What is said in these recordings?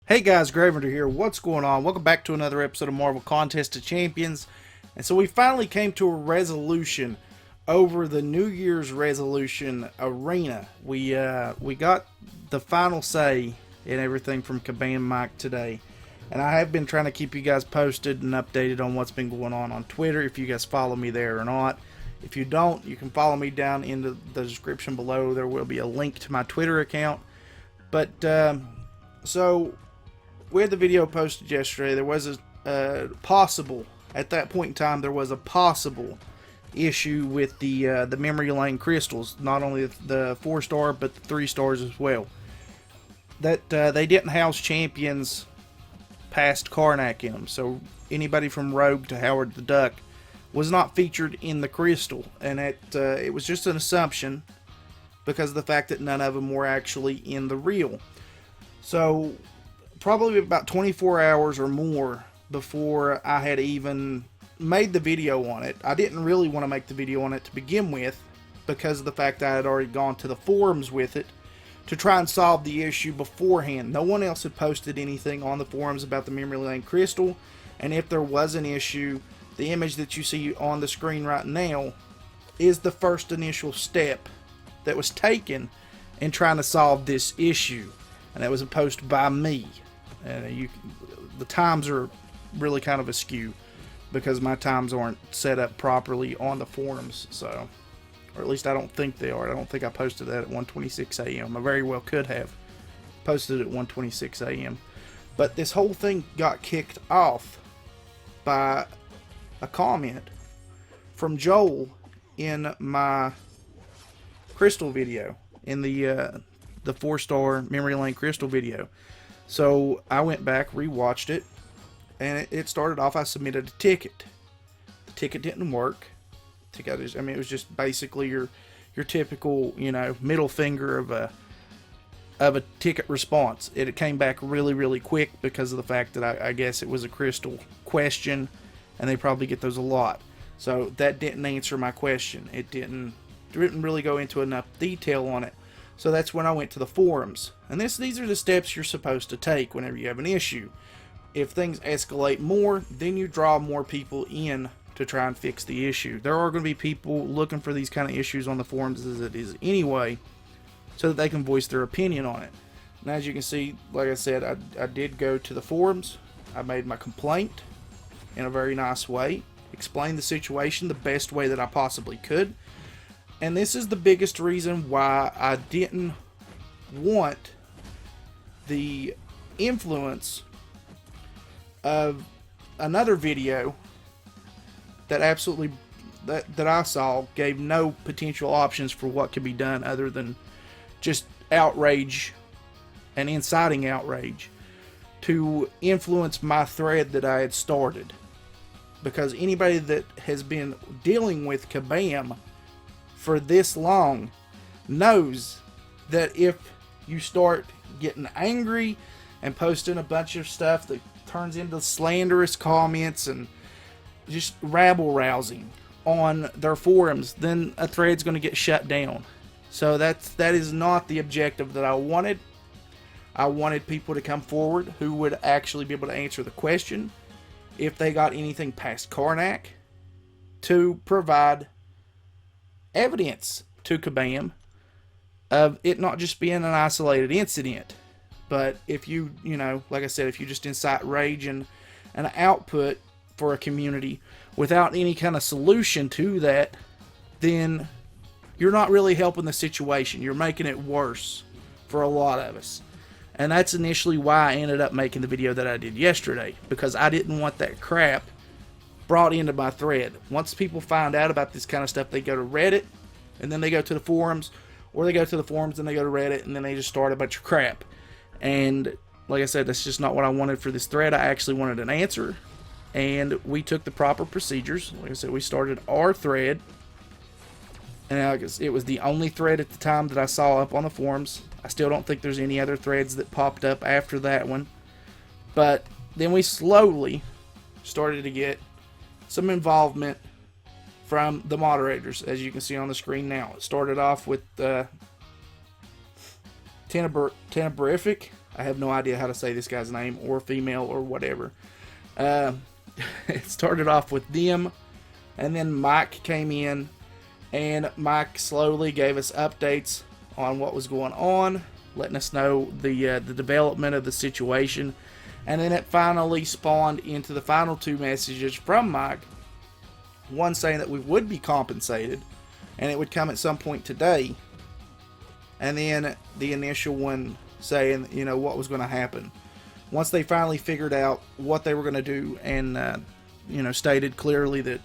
Hey guys, Gravender here. What's going on? Welcome back to another episode of Marvel Contest of Champions. And so we finally came to a resolution over the New Year's resolution arena. We got the final say in everything from Kabam Mike today. And I have been trying to keep you guys posted and updated on what's been going on Twitter, if you guys follow me there or not. If you don't, you can follow me down in the description below. There will be a link to my Twitter account. But, so we had the video posted yesterday. There was a possible, at that point in time, there was a possible issue with the memory lane crystals. Not only the 4-star, but the 3 stars as well. That they didn't house champions past Karnak in them. So anybody from Rogue to Howard the Duck was not featured in the crystal. And it was just an assumption because of the fact that none of them were actually in the reel. So probably about 24 hours or more before I had even made the video on it. I didn't really want to make the video on it to begin with because of the fact that I had already gone to the forums with it to try and solve the issue beforehand. No one else had posted anything on the forums about the memory lane crystal, and if there was an issue, the image that you see on the screen right now is the first initial step that was taken in trying to solve this issue, and that was a post by me. The times are really kind of askew because my times aren't set up properly on the forums, so, or at least I don't think they are. I don't think I posted that at 1:26 a.m. I very well could have posted it at 1:26 a.m. But this whole thing got kicked off by a comment from Joel in my crystal video, in the 4-star memory lane crystal video. So I went back, rewatched it, and it started off, I submitted a ticket. The ticket didn't work. It was just basically your typical, middle finger of a ticket response. It came back really, really quick because of the fact that I guess it was a crystal question, and they probably get those a lot. So that didn't answer my question. It didn't really go into enough detail on it. So that's when I went to the forums. And these are the steps you're supposed to take whenever you have an issue. If things escalate more, then you draw more people in to try and fix the issue. There are going to be people looking for these kind of issues on the forums as it is anyway, so that they can voice their opinion on it. And as you can see, like I said, I did go to the forums. I made my complaint in a very nice way, explained the situation the best way that I possibly could. And this is the biggest reason why I didn't want the influence of another video that I saw gave no potential options for what could be done other than just outrage and inciting outrage to influence my thread that I had started. Because anybody that has been dealing with Kabam for this long knows that if you start getting angry and posting a bunch of stuff that turns into slanderous comments and just rabble rousing on their forums, then a thread's going to get shut down. So that is not the objective that I wanted. I wanted people to come forward who would actually be able to answer the question if they got anything past Karnak, to provide evidence to Kabam of it not just being an isolated incident, but if you like I said, if you just incite rage and an output for a community without any kind of solution to that, then you're not really helping the situation. You're making it worse for a lot of us. And that's initially why I ended up making the video that I did yesterday, because I didn't want that crap brought into my thread. Once people find out about this kind of stuff, they go to Reddit, and then they go to the forums, or they go to the forums and they go to Reddit, and then they just start a bunch of crap. And like I said, that's just not what I wanted for this thread. I actually wanted an answer, and we took the proper procedures. Like I said, we started our thread, and it was the only thread at the time that I saw up on the forums. I still don't think there's any other threads that popped up after that one. But then we slowly started to get some involvement from the moderators, as you can see on the screen now. It started off with Teneberific, I have no idea how to say this guy's name, or female, or whatever. It started off with them, and then Mike came in, and Mike slowly gave us updates on what was going on, letting us know the development of the situation, and then it finally spawned into the final 2 messages from Mike. One saying that we would be compensated, and it would come at some point today, and then the initial one saying, you know, what was going to happen once they finally figured out what they were going to do, and you know, stated clearly that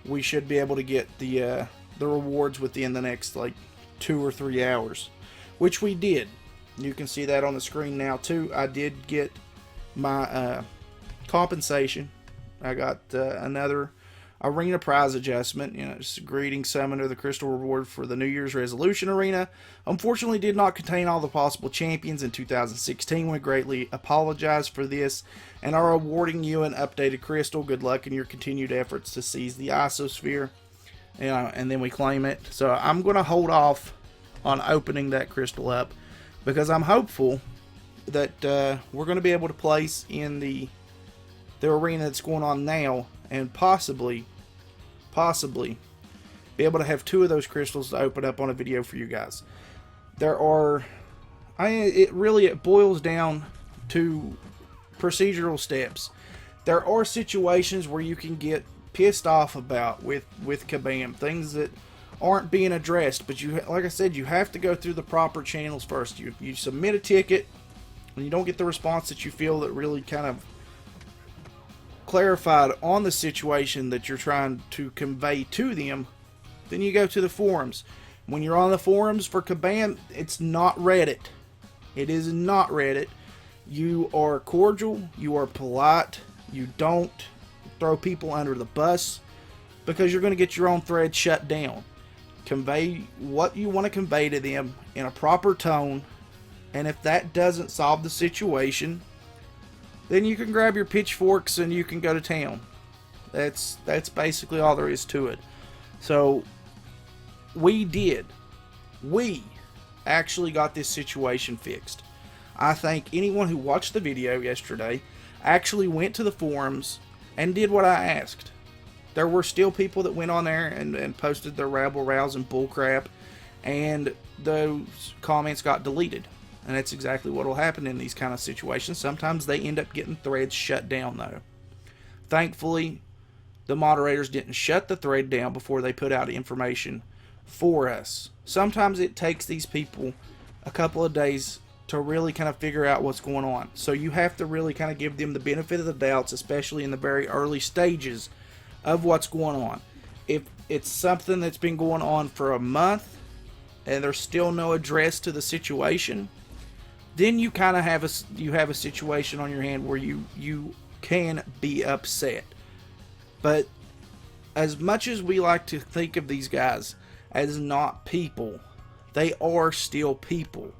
we should be able to get the rewards within the next like 2 or 3 hours, which we did. You can see that on the screen now too. I did get my compensation. I got another arena prize adjustment, you know, just a greeting summon of the crystal reward for the New Year's resolution arena. Unfortunately did not contain all the possible champions in 2016. We greatly apologize for this and are awarding you an updated crystal. Good luck in your continued efforts to seize the isosphere. You know, and then we claim it. So I'm going to hold off on opening that crystal up, because I'm hopeful that we're going to be able to place in the arena that's going on now, and possibly be able to have 2 of those crystals to open up on a video for you guys. It boils down to procedural steps. There are situations where you can get pissed off about with Kabam, things that aren't being addressed, but you, like I said, you have to go through the proper channels first. You submit a ticket, and you don't get the response that you feel that really kind of clarified on the situation that you're trying to convey to them, then you go to the forums. When you're on the forums for Kabam, it's not Reddit. It is not Reddit. You are cordial, you are polite, you don't throw people under the bus, because you're going to get your own thread shut down. Convey what you want to convey to them in a proper tone, and if that doesn't solve the situation, then you can grab your pitchforks and you can go to town. That's basically all there is to it. So we actually got this situation fixed. I think anyone who watched the video yesterday actually went to the forums and did what I asked. There were still people that went on there and posted their rabble rouse and bullcrap, and those comments got deleted. And that's exactly what will happen in these kind of situations. Sometimes they end up getting threads shut down, though. Thankfully, the moderators didn't shut the thread down before they put out information for us. Sometimes it takes these people a couple of days to really kind of figure out what's going on. So you have to really kind of give them the benefit of the doubts, especially in the very early stages of what's going on. If it's something that's been going on for a month and there's still no address to the situation, then you kind of have a situation on your hand where you can be upset. But as much as we like to think of these guys as not people, they are still people,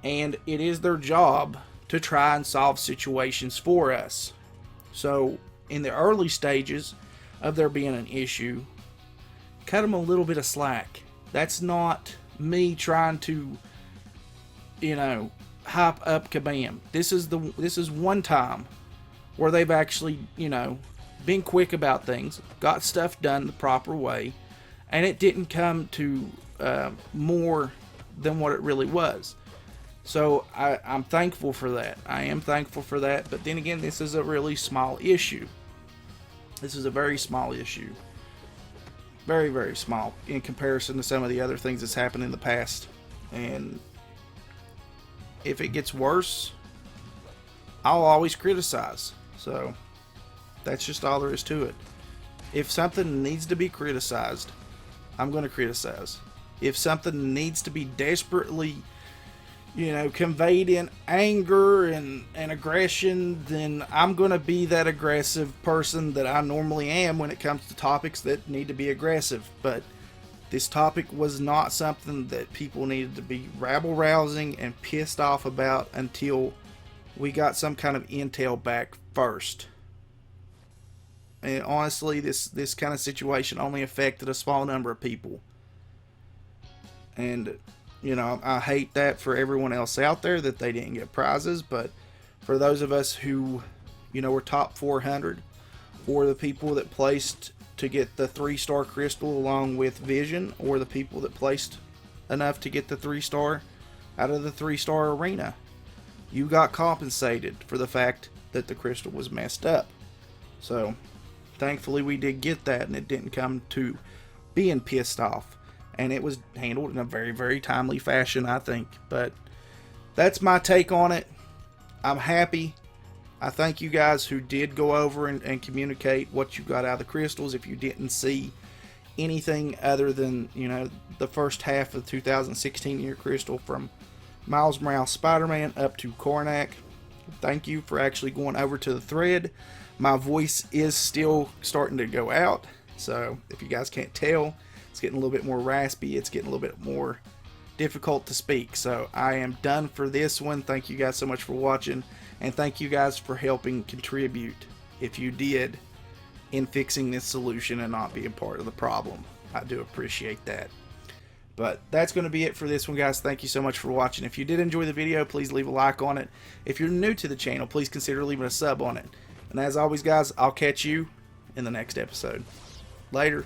and it is their job to try and solve situations for us. So in the early stages of there being an issue, cut them a little bit of slack. That's not me trying to, you know, hype up Kabam. This is one time where they've actually, you know, been quick about things, got stuff done the proper way, and it didn't come to more than what it really was. So I'm thankful for that. I am thankful for that. But then again, this is a really small issue. This is a very small issue. Very, very small in comparison to some of the other things that's happened in the past. And if it gets worse, I'll always criticize. So that's just all there is to it. If something needs to be criticized, I'm going to criticize. If something needs to be desperately, you know, conveyed in anger and aggression, then I'm going to be that aggressive person that I normally am when it comes to topics that need to be aggressive. But this topic was not something that people needed to be rabble-rousing and pissed off about until we got some kind of intel back first. And honestly, this kind of situation only affected a small number of people. And You know, I hate that for everyone else out there that they didn't get prizes, but for those of us who, you know, were top 400, for the people that placed to get the 3-star crystal along with Vision, or the people that placed enough to get the 3-star out of the 3-star arena, you got compensated for the fact that the crystal was messed up. So, thankfully we did get that, and it didn't come to being pissed off. And it was handled in a very, very timely fashion, I think. But that's my take on it. I'm happy. I thank you guys who did go over and communicate what you got out of the crystals. If you didn't see anything other than, you know, the first half of the 2016 year crystal from Miles Morales Spider-Man up to Kornak, thank you for actually going over to the thread. My voice is still starting to go out, so if you guys can't tell, it's getting a little bit more raspy. It's getting a little bit more difficult to speak. So I am done for this one. Thank you guys so much for watching. And thank you guys for helping contribute, if you did, in fixing this solution and not being part of the problem. I do appreciate that. But that's going to be it for this one, guys. Thank you so much for watching. If you did enjoy the video, please leave a like on it. If you're new to the channel, please consider leaving a sub on it. And as always, guys, I'll catch you in the next episode. Later.